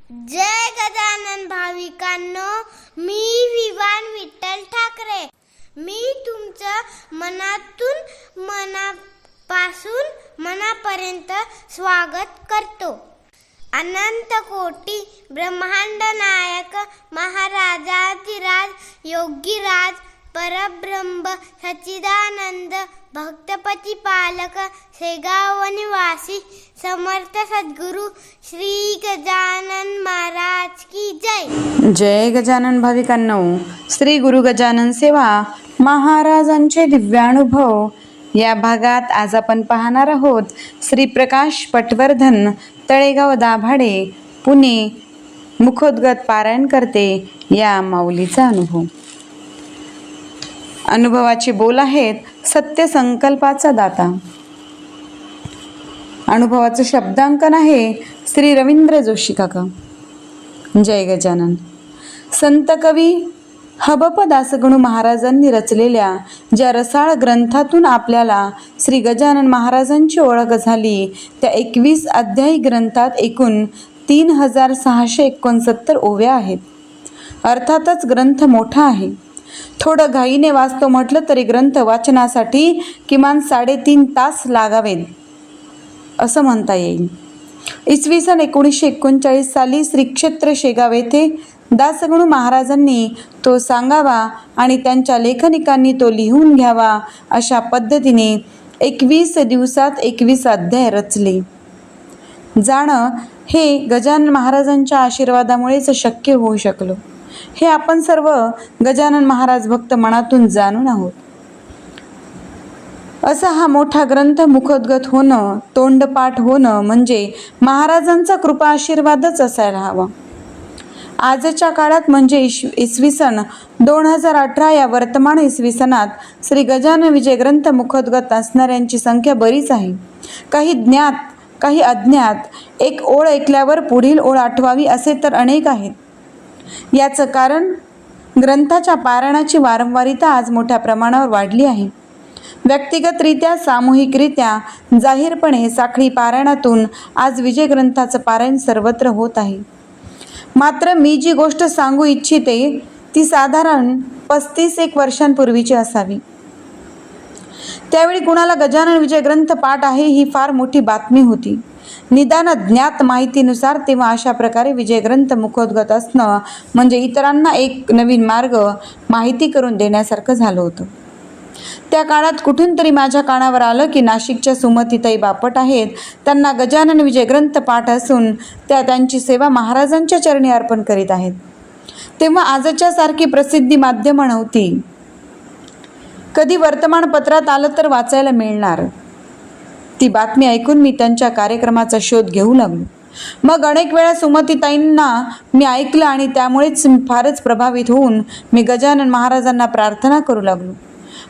जय गजानन भाविकांनो, मी विवान विठ्ठल ठाकरे. मी तुमचं मनापासून मनापर्यंत स्वागत करतो. अनंत कोटी ब्रह्मांड नायक महाराजाधिराज योगीराज परब्रह्म सच्चिदानंद भक्तपती पालक शेगाव निवासी समर्थ सद्गुरु श्री गजानन महाराज की जय. जय गजानन भाविकांनो, श्री गुरु गजानन सेवा महाराजांचे दिव्यानुभव या भागात आज आपण पाहणार आहोत. श्री प्रकाश पटवर्धन, तळेगाव दाभाडे, पुणे, मुखोद्गत पारायण करते या माऊलीचा अनुभव. अनुभवाचे बोल आहेत सत्य संकल्पाचा दाता. अनुभवाचं शब्दांकन आहे श्री रवींद्र जोशी काका. जय गजानन. संत कवी हबप दासगणू महाराजांनी रचलेल्या ज्या रसाळ ग्रंथातून आपल्याला श्री गजानन महाराजांची ओळख झाली त्या 21 अध्यायी ग्रंथात एकूण 3669 ओव्या आहेत. अर्थातच ग्रंथ मोठा आहे. थोडं घाईने वाचतो म्हटलं तरी ग्रंथ वाचनासाठी किमान 3.5 तास लागावेत असं म्हणता येईल. इसवी सन 1939 साली श्री क्षेत्र शेगाव येथे दासगणू महाराजांनी तो सांगावा आणि त्यांच्या लेखनिकांनी तो लिहून घ्यावा अशा पद्धतीने 21 दिवसात 21 अध्याय रचले. जाणं हे गजानन महाराजांच्या आशीर्वादामुळेच शक्य होऊ शकलो. हे आपण सर्व गजानन महाराज भक्त मनातून जाणून आहोत. असा हा मोठा ग्रंथ मुखोद्गत होणं, तोंडपाठ होणं म्हणजे महाराजांचा कृपा आशीर्वादच असायला हवा. आजच्या काळात म्हणजे इसवी सन 2018 या वर्तमान इसवी सनात श्री गजानन विजय ग्रंथ मुखोद्गत असणाऱ्यांची संख्या बरीच आहे. काही ज्ञात, काही अज्ञात. एक ओळ ऐकल्यावर पुढील ओळ आठवावी असे तर अनेक आहेत. याचं कारण ग्रंथाच्या पारायणाची वारंवारिता आज मोठ्या प्रमाणावर वाढली आहे. व्यक्तिगतरित्या, सामूहिकरित्या, जाहीरपणे साखळी पारायणातून आज विजय ग्रंथाचं पारायण सर्वत्र होत आहे. मात्र मी जी गोष्ट सांगू इच्छिते ती साधारण 35 वर्षांपूर्वीची असावी. त्यावेळी कुणाला गजानन विजय ग्रंथ पाठ आहे ही फार मोठी बातमी होती. निदान ज्ञात माहितीनुसार तेव्हा अशा प्रकारे विजय ग्रंथ मुखोद्गत असणं म्हणजे इतरांना एक नवीन मार्ग माहिती करून देण्यासारखं झालं होतं. त्या काळात कुठून तरी माझ्या कानावर आलं की नाशिकच्या सुमतीताई बापट आहेत, त्यांना गजानन विजय ग्रंथ पाठ असून त्या त्यांची सेवा महाराजांच्या चरणी अर्पण करीत आहेत. तेव्हा आजच्या सारखी प्रसिद्धी माध्यमं नव्हती. कधी वर्तमानपत्रात आलं तर वाचायला मिळणार. ती बातमी ऐकून मी त्यांच्या कार्यक्रमाचा शोध घेऊ लागलो. मग अनेक वेळा सुमतीताईंना मी ऐकलं आणि त्यामुळेच फारच प्रभावित होऊन मी गजानन महाराजांना प्रार्थना करू लागलो.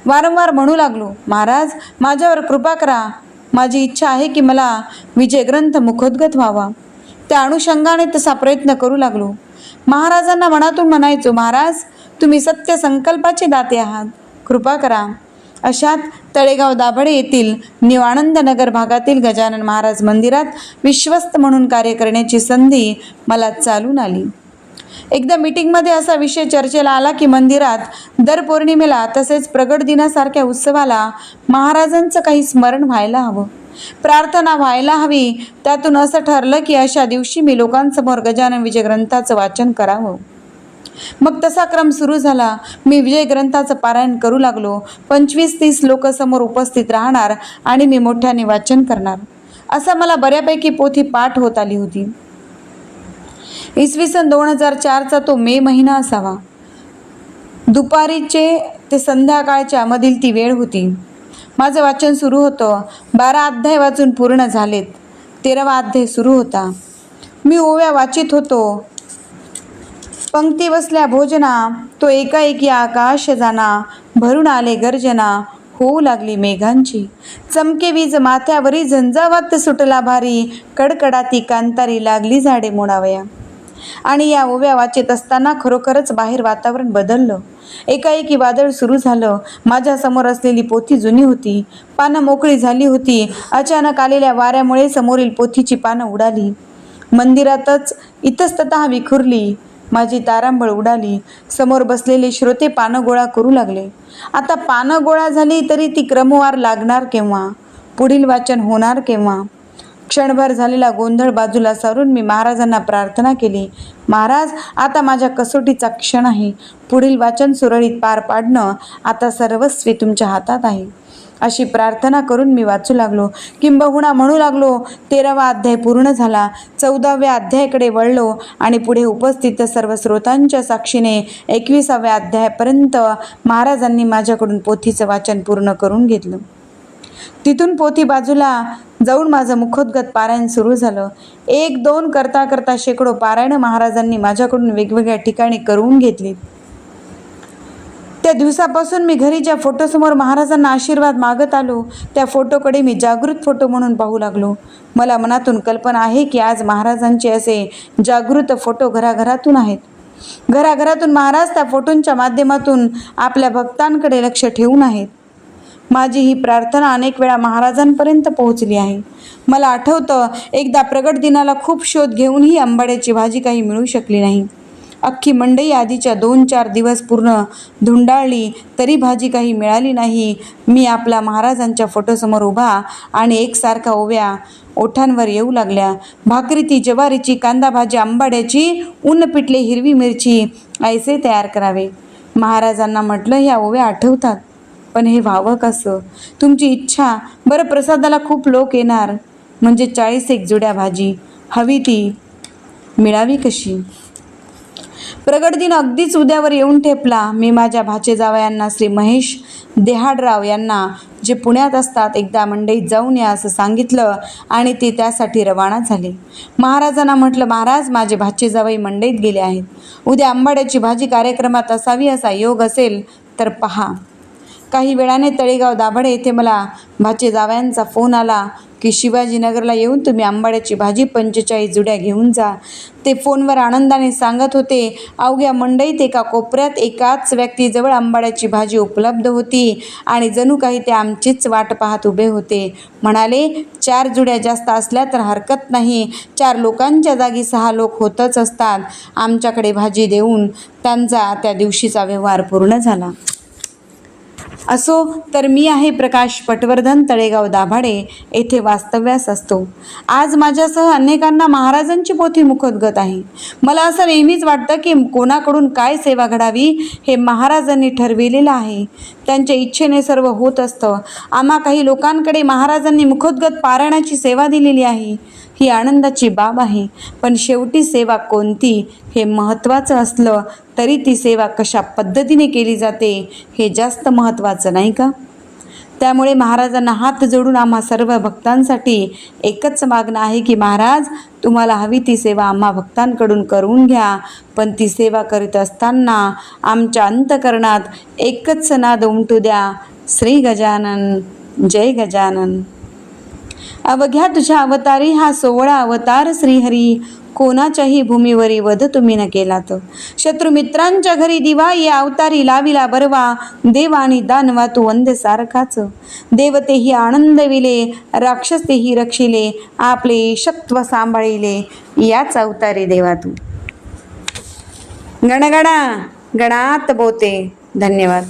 वारंवार म्हणू लागलो, महाराज माझ्यावर कृपा करा. माझी इच्छा आहे की मला विजय ग्रंथ मुखोद्गत व्हावा. त्या अनुषंगाने तसा प्रयत्न करू लागलो. महाराजांना मनातून म्हणायचो, महाराज तुम्ही सत्य संकल्पाचे दाते आहात, कृपा करा. अशात तळेगाव दाभाडे येथील न्यू आनंद नगर भागातील गजानन महाराज मंदिरात विश्वस्त म्हणून कार्य करण्याची संधी मला चालून आली. एकदा मीटिंगमध्ये असा विषय चर्चेला आला की मंदिरात दर पौर्णिमेला तसेच प्रगट दिनासारख्या उत्सवाला महाराजांचं काही स्मरण व्हायला हवं, प्रार्थना व्हायला हवी. त्यातून असं ठरलं की अशा दिवशी मी लोकांसमोर गजानन विजय ग्रंथाचं वाचन करावं. मग तसा क्रम सुरू झाला. मी विजय ग्रंथाचं पारायण करू लागलो. 25-30 लोक समोर उपस्थित राहणार आणि मी मोठ्याने वाचन करणार. असं मला बऱ्यापैकी पोथी पाठ होत आली होती. इसवी सन 2004चा तो मे महिना असावा. दुपारीचे ते संध्याकाळच्या मधील ती वेळ होती. माझं वाचन सुरू होतं. 12 अध्याय वाचून पूर्ण झालेत. 13वा अध्याय सुरू होता. मी ओव्या वाचित होतो. पंक्ती बसल्या भोजना, तो एकाएकी आकाश जाना, भरून आले गर्जना, होऊ लागली मेघांची, चमके वीज माथ्यावरी, झंझावात सुटला भारी, कडकडाती कांतारी लागली झाडे मोडावया. आणि या ओव्या वाचत असताना खरोखरच बाहेर वातावरण बदललं. एकाएकी वादळ सुरू झालं. माझ्या समोर असलेली पोथी जुनी होती, पानं मोकळी झाली होती. अचानक आलेल्या वाऱ्यामुळे समोरील पोथीची पानं उडाली. मंदिरातच इतस्ततः विखुरली. माझी तारांबळ उडाली. समोर बसलेले श्रोते पानं गोळा करू लागले. आता पानं गोळा झाली तरी ती क्रमवार लागणार केव्हा? पुढील वाचन होणार केव्हा? क्षणभर झालेला गोंधळ बाजूला सारून मी महाराजांना प्रार्थना केली. महाराज, आता माझ्या कसोटीचा क्षण आहे. पुढील वाचन सुरळीत पार पाडणं आता सर्वस्वी तुमच्या हातात आहे. अशी प्रार्थना करून मी वाचू लागलो. किंबहुना म्हणू लागलो, 13वा अध्याय पूर्ण झाला. 14व्या अध्यायाकडे वळलो आणि पुढे उपस्थित सर्व श्रोतांच्या साक्षीने 21व्या अध्यायापर्यंत महाराजांनी माझ्याकडून पोथीचं वाचन पूर्ण करून घेतलं. तिथून पोथी बाजूला जाऊन माझं मुखोद्गत पारायण सुरू झालं. 1-2 करता करता शेकडो पारायणं महाराजांनी माझ्याकडून वेगवेगळ्या ठिकाणी करून घेतली. त्या दिवसापासून मी घरी ज्या फोटोसमोर महाराजांना आशीर्वाद मागत आलो त्या फोटोकडे मी जागृत फोटो म्हणून पाहू लागलो. मला मनातून कल्पना आहे की आज महाराजांचे असे जागृत फोटो घराघरातून आहेत. घराघरातून महाराज त्या फोटोंच्या माध्यमातून आपल्या भक्तांकडे लक्ष ठेवून आहेत. माझी ही प्रार्थना अनेक वेळा महाराजांपर्यंत पोहोचली आहे. मला आठवतं, एकदा प्रगट दिनाला खूप शोध घेऊनही आंबाड्याची भाजी काही मिळू शकली नाही. अख्खी मंडई आधीच्या 2-4 दिवस पूर्ण धुंडाळली तरी भाजी काही मिळाली नाही. मी आपला महाराजांच्या फोटोसमोर उभा आणि एकसारखा ओव्या ओठांवर येऊ लागल्या. भाकरी ती ज्वारीची, कांदा भाजी आंबाड्याची, ऊन पिठले हिरवी मिरची ऐसे तयार करावे. महाराजांना म्हटलं, ह्या ओव्या आठवतात, पण हे व्हावं कसं? तुमची इच्छा. बरं, प्रसादाला खूप लोक येणार, म्हणजे 40 जुड्या भाजी हवी ती मिळावी कशी? प्रगट दिन अगदीच उद्यावर येऊन ठेपला. मी माझ्या भाचेजावयांना श्री महेश देहाडराव यांना, जे पुण्यात असतात, एकदा मंडईत जाऊन या असं सांगितलं आणि ते त्यासाठी रवाना झाले. महाराजांना म्हटलं, महाराज, माझे भाचेजावई मंडईत गेले आहेत. उद्या आंबाड्याची भाजी कार्यक्रमात असावी असा योग असेल तर पहा. काही वेळाने तळेगाव दाभाडे येथे मला भाचेजावयांचा फोन आला की शिवाजीनगरला येऊन तुम्ही आंबाड्याची भाजी 45 जुड्या घेऊन जा. ते फोनवर आनंदाने सांगत होते. अवघ्या मंडईत एका कोपऱ्यात एकाच व्यक्तीजवळ आंबाड्याची भाजी उपलब्ध होती आणि जणू काही ते आमचीच वाट पाहत उभे होते. म्हणाले, 4 जुड्या जास्त असल्या तर हरकत नाही, 4 लोकांच्या जागी 6 लोक होतच असतात. आमच्याकडे भाजी देऊन त्यांचा त्या दिवशीचा व्यवहार पूर्ण झाला. असो तर मी आहे प्रकाश पटवर्धन, तळेगाव दाभाडे येथे वास्तव्यास असतो. आज माझ्यासह अनेकांना महाराजांची पोथी मुखोद्गत आहे. मला असं नेहमीच वाटतं की कोणाकडून काय सेवा घडावी हे महाराजांनी ठरविलेलं आहे. त्यांच्या इच्छेने सर्व होत असतं. आम्हा काही लोकांकडे महाराजांनी मुखोद्गत पारायणाची सेवा दिलेली आहे. ही आनंदाची बाब आहे. पण शेवटी सेवा कोणती हे महत्त्वाचं असलं तरी ती सेवा कशा पद्धतीने केली जाते हे जास्त महत्त्वाचं नाही का? त्यामुळे महाराजांना हात जोडून आम्हा सर्व भक्तांसाठी एकच मागणं आहे की महाराज, तुम्हाला हवी ती सेवा आम्हा भक्तांकडून करून घ्या. पण ती सेवा करीत असताना आमच्या अंतःकरणात एकच नाद उमटू द्या, श्री गजानन, जय गजानन. अवघ्या तुझ्या अवतारी हा 16 अवतार श्रीहरी, कोणाच्याही भूमीवरी वध तुम्ही न केलात. शत्रुमित्रांच्या घरी दिवा या अवतारी लाविला बरवा, देव आणि दानवा तू वंदे सारखाच. देवतेही आनंदविले, राक्षसेही रक्षिले, आपले शत्व सांभाळिले, याच अवतारी देवा तू. गणगणा गणात बोते. धन्यवाद.